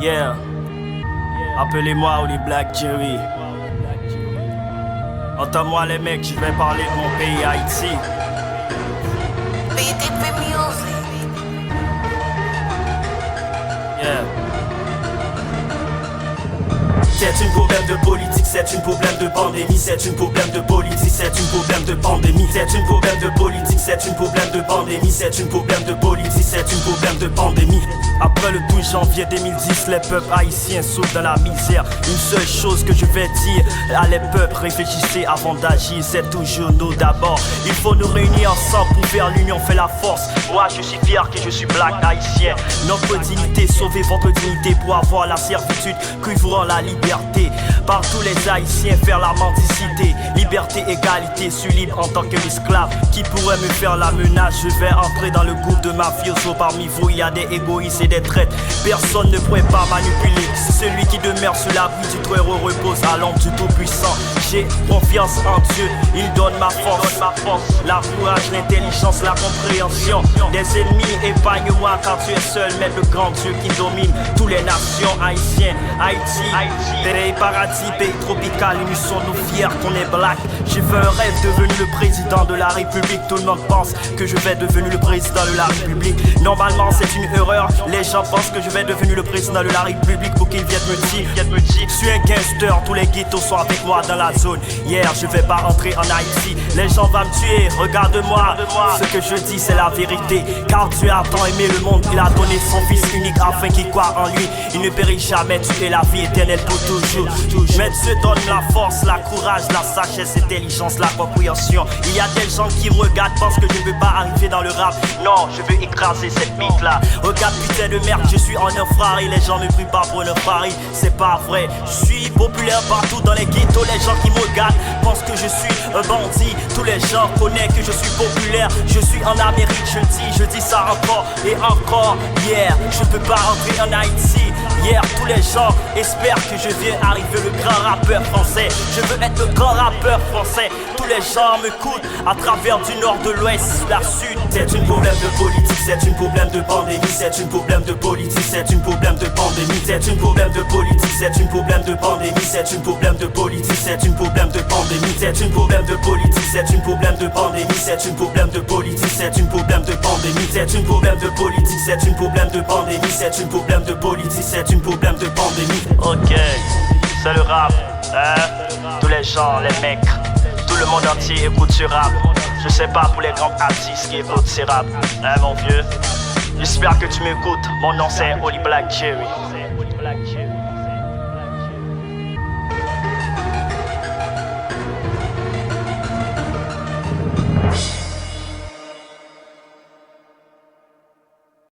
Yeah, appelez-moi Oli Black Jerry. Entends-moi les mecs, je vais parler de mon pays Haïti. BDP Music. Yeah. C'est une problème de politique, c'est une problème de pandémie, c'est une problème de politique, c'est une problème de pandémie, c'est une problème de politique, c'est une problème de pandémie, c'est une problème de politique, c'est une problème de pandémie. Après le 12 janvier 2010, les peuples haïtiens souffrent dans la misère. Une seule chose que je vais dire à les peuples, réfléchissez avant d'agir, c'est toujours nous d'abord. Il faut nous réunir ensemble pour faire l'union, fait la force. Moi je suis fier que je suis black haïtien. Notre dignité, sauvez votre dignité pour avoir la servitude qui vous rend la liberté. Par tous les haïtiens faire la mendicité. Liberté, égalité, suis libre en tant qu'esclave. Qui pourrait me faire la menace? Je vais entrer dans le groupe de mafiosos. Parmi vous il y a des égoïstes et des traîtres. Personne ne pourrait pas manipuler. Celui qui demeure sur l'abri du trône repose à l'ombre du Tout-Puissant. J'ai confiance en Dieu, il donne ma force. La courage, l'intelligence, la compréhension. Des ennemis, épargne-moi car tu es seul. Mais le grand Dieu qui domine toutes les nations haïtiennes. Haïti, pays paradis, pays tropical, nous sommes fiers qu'on est black. J'ai fait un rêve devenu le président de la République. Tout le monde pense que je vais devenir le président de la République. Normalement c'est une erreur, les gens pensent que je vais devenir le président de la République pour qu'ils viennent me dire. Je suis un gangster, tous les ghettos sont avec moi dans la zone. Hier je vais pas rentrer en Haïti, les gens vont me tuer, regarde-moi. Ce que je dis c'est la vérité, car Dieu a tant aimé le monde, il a donné son fils unique afin qu'il croit en lui. Il ne périt jamais, tu es la vie éternelle pour toujours. Mais Dieu donne la force, la courage, la sagesse, l'intelligence, la compréhension. Il y a des gens qui me regardent, pensent que je ne veux pas arriver dans le rap. Non, je veux écraser cette mythe là. Regarde putain de merde, je suis en infrarie. Les gens me prient pas pour une farie, c'est pas vrai. Je suis populaire partout dans les ghettos. Les gens qui me regardent pensent que je suis un bandit. Tous les gens connaissent que je suis populaire. Je suis en Amérique, je dis ça encore et encore. Yeah, je peux pas entrer en Haïti. Hier, tous les gens espèrent que je viens arriver le grand rappeur français. Je veux être le grand rappeur français. Tous les gens m'écoutent à travers du nord, de l'ouest, la sud. C'est une problème de politique, c'est une problème de pandémie, c'est une problème de politique, c'est une problème de pandémie, c'est une problème de politique, c'est une problème de pandémie, c'est une problème de politique, c'est une problème de pandémie, c'est une problème de politique, c'est une problème de pandémie, c'est une problème de politique, c'est une problème de pandémie, c'est une problème de politique, c'est une problème de pandémie, c'est une problème de politique, c'est une problème de pandémie. Ok, c'est le rap, hein? Tous les gens, les mecs, tout le monde entier écoute ce rap. Je sais pas pour les grands artistes qui écoutent ce rap, hein mon vieux? J'espère que tu m'écoutes, mon nom c'est Oli Black Jerry.